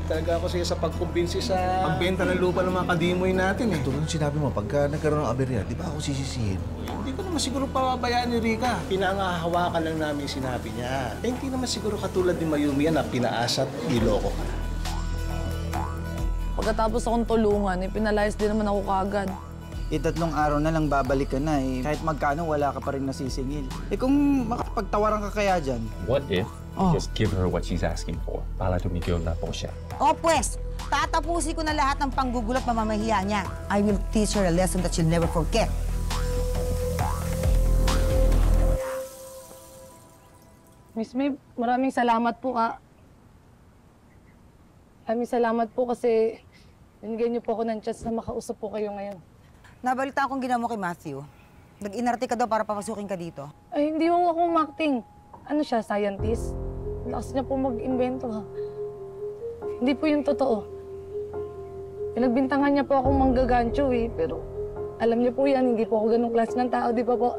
talaga ako sa pagkumbinsi sa pagbenta ng lupa ng mga kadimoy natin eh. Tulad ng sinabi mo, pagka nagkaroon ng aberya, di ba ako sisisihin? Hindi ko naman siguro pababayaan ni Rika. Pinangahawakan lang namin sinabi niya. Eh, hindi naman siguro katulad ni Mayumi yan na pinaasat, niloko ka. Pagkatapos akong tulungan, pinalayas din naman ako kaagad. 3 araw na lang babalik ka na eh. Kahit magkano, wala ka pa rin nasisingil. Eh kung makapagtawaran ka kaya dyan? What if you just give her what she's asking for? Para tumigil na po siya. O pues, tatapusin ko na lahat ng panggugulot mamamahiya niya. I will teach her a lesson that she'll never forget. Miss May, maraming salamat po ka. Maraming salamat po kasi binigyan niyo po ako ng chance na makausap po kayo ngayon. Nabalitaan kong ginawa mo kay Matthew. Nag-inarte ka daw para papasukin ka dito. Ay, hindi mo ako acting. Ano siya, scientist? Lakas niya po mag-invento, ha? Hindi po yung totoo. Pinagbintangan niya po akong manggagancho, eh. Pero alam niyo po yan, hindi po ako ganong klase ng tao, di ba po?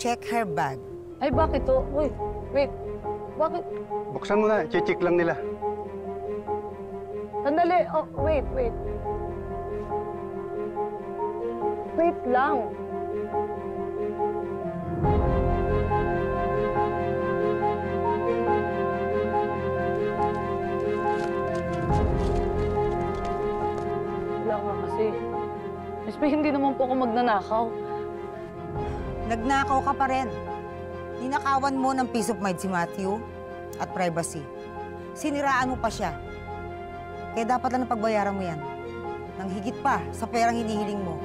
Check her bag. Ay, bakit to? Uy, wait. Bakit? Buksan mo na, check lang nila. Sandali. Oh, wait. Wait lang. Wala nga kasi. Miss May, hindi naman po ako magnanakaw. Nagnakaw ka pa rin. Ninakawan mo ng peace of mind si Matthew at privacy. Siniraan mo pa siya. Kaya dapat lang pagbayaran mo yan. Nang higit pa sa perang hinihiling mo.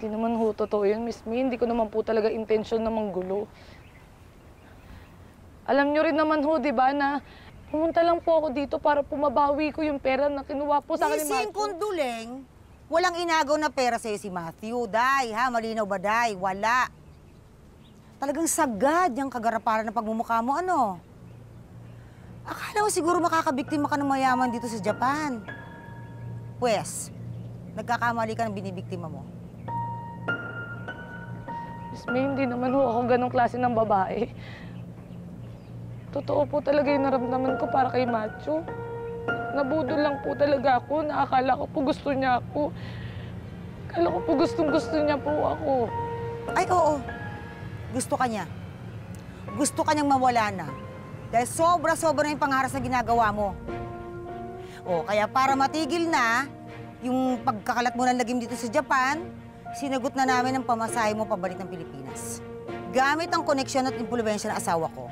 Hindi naman ho totoo yun, Miss May. Hindi ko naman po talaga intensyon na manggulo. Alam niyo rin naman ho, di ba, na pumunta lang po ako dito para pumabawi ko yung pera na kinuha po sa akin ni Matthew. Nising Kunduleng, walang inagaw na pera sa'yo si Matthew. Day, ha? Malinaw ba, Day? Wala. Talagang sagad yung kagaraparan ng pagmumukha mo, ano? Akala mo siguro makakabiktima ka ng mayaman dito sa Japan. Pwes, nagkakamali ka ng binibiktima mo. Miss May, hindi naman ho ako ganong klase ng babae. Totoo po talaga yung naramdaman ko para kay Matthew. Nabudol lang po talaga ako. Nakakala ko po gusto niya ako. Akala ko po gustong-gusto niya po ako. Ay, oo. Gusto ka niya. Gusto ka niyang mawala na. Dahil sobra-sobra na yung pangaras na ginagawa mo. O, kaya para matigil na yung pagkakalat mo ng lagim dito sa Japan, sinagot na namin ang pamasahe mo pabalik ng Pilipinas. Gamit ang koneksyon at impluwensya ng asawa ko,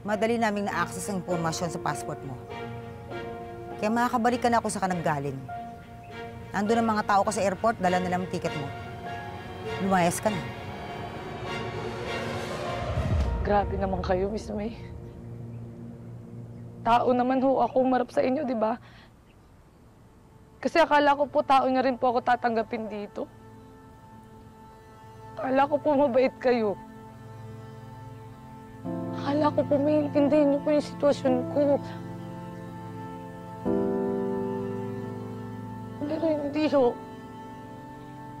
madali naming na-access ang impormasyon sa passport mo. Kaya makakabalik ka na ako sa kananggaling. Nandun ang mga tao ko sa airport, dala nila ang ticket mo. Lumayas ka na. Grabe naman kayo, Miss May. Tao naman ho ako marap sa inyo, di ba? Kasi akala ko po tao niya rin po ako tatanggapin dito. Akala ko po mabait kayo. Akala ko po maintindihan niyo po yung sitwasyon ko. Pero hindi ho.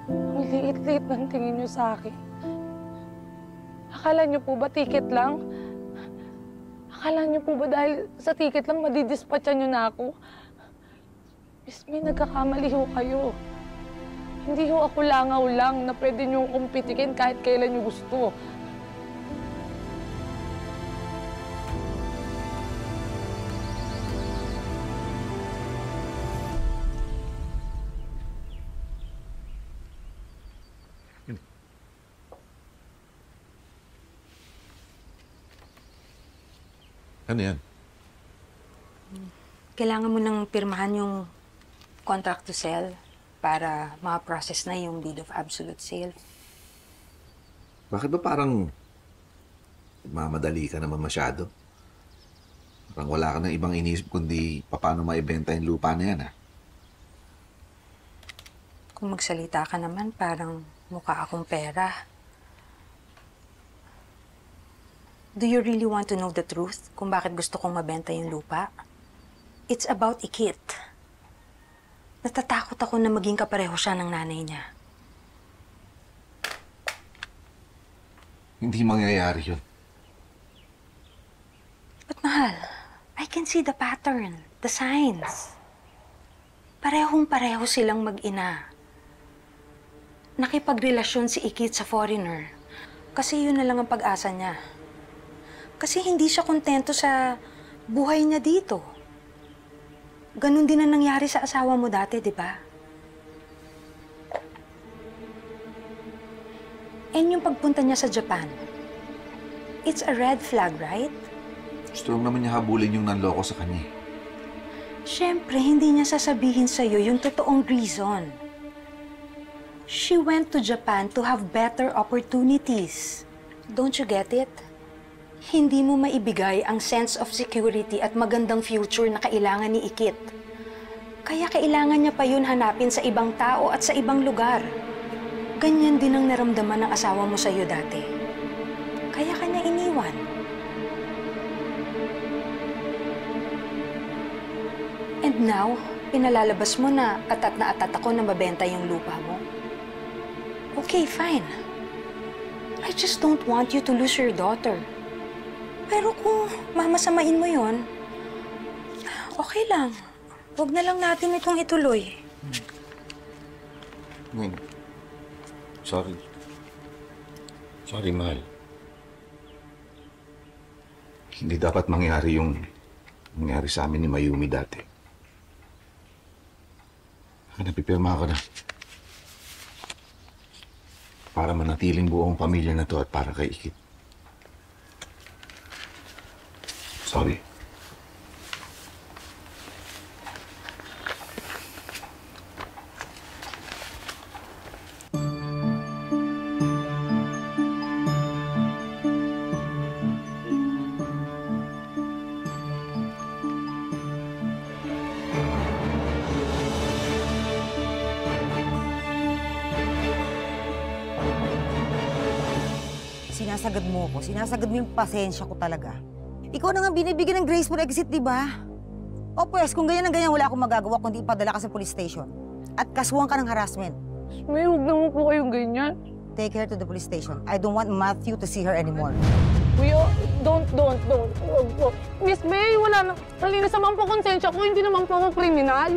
Ang liit-liit ng tingin niyo sa akin. Akala niyo po ba ticket lang? Akala niyo po ba dahil sa ticket lang madidispatchan niyo na ako? Miss May, nagkakamali ho kayo. Hindi ho ako langaw lang na pwede niyong kumpitikin kahit kailan niyo gusto. Ano yan? Kailangan mo nang pirmahan yung contract to sell para ma-process na yung deed of absolute sale. Bakit ba parang mamadali ka naman masyado? Parang wala ka ng ibang iniisip kundi paano maibenta yung lupa na yan, ha? Kung magsalita ka naman, parang mukha akong pera. Do you really want to know the truth kung bakit gusto kong mabenta yung lupa? It's about Ikit. Natatakot ako na maging kapareho siya ng nanay niya. Hindi mangyayari yun. But mahal, I can see the pattern, the signs. Parehong-pareho silang mag-ina. Nakipagrelasyon si Ikit sa foreigner kasi yun na lang ang pag-asa niya. Kasi hindi siya kontento sa buhay niya dito. Ganon din ang nangyari sa asawa mo dati, di ba? And yung pagpunta niya sa Japan, it's a red flag, right? Gusto lang naman niya habulin yung nanloko sa kanya. Siyempre, hindi niya sasabihin sa'yo yung totoong reason. She went to Japan to have better opportunities. Don't you get it? Hindi mo maibigay ang sense of security at magandang future na kailangan ni Ikit. Kaya kailangan niya pa yun hanapin sa ibang tao at sa ibang lugar. Ganyan din ang naramdaman ng asawa mo sa'yo dati. Kaya kanya iniwan. And now, pinalalabas mo na atat ako na mabenta yung lupa mo. Okay, fine. I just don't want you to lose your daughter. Pero kung mamasamain mo yon, okay lang. Huwag na lang natin itong ituloy. Ngayon, sorry. Sorry, mahal. Hindi dapat mangyari yung nangyari sa amin ni Mayumi dati. Napipirma ka na. Para manatiling buong pamilya na to at para kay Ikit. Sorry. Sinasagad mo ako. Sinasagad mo yung pasensya ko talaga. Ikaw na nga binibigyan ng graceful exit, di ba? O pues, kung ganyan wala akong magagawa kundi ipadala ka sa police station. At kasuhan ka ng harassment. May huwag naman po kayong ganyan. Take her to the police station. I don't want Matthew to see her anymore. Kuya, don't. Huwag po. Miss May, wala na. Nalinis naman po konsensya ko. Hindi naman po ako kriminal.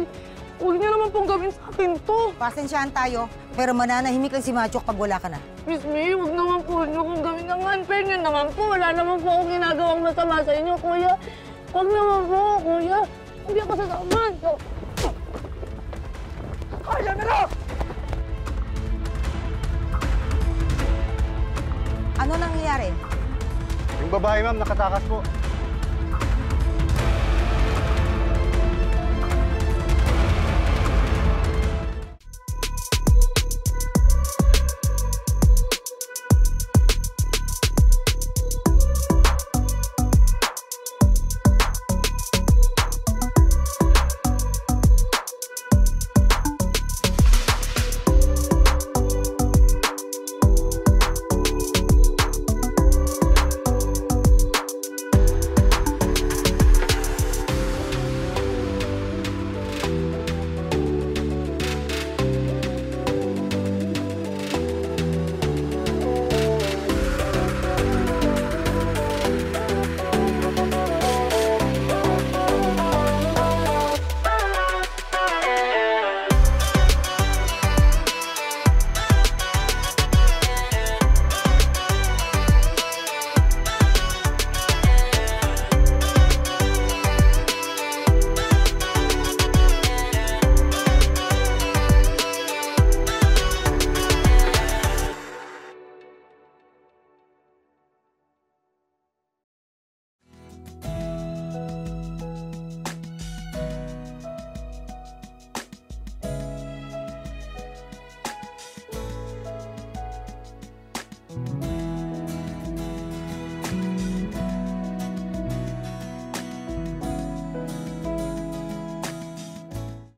Huwag niyo naman pong gawin sa akin to. Pasensyahan tayo, pero mananahimik lang si Macho pag wala ka na. Miss May, huwag naman po niyo kung gawin ng unfair niyo naman po. Wala naman po akong ginagawang masama sa inyo, kuya. Huwag naman po, kuya. Hindi ako sasama. Kaya na lang! Ano nangyayari? Yung babae, ma'am, nakatakas po.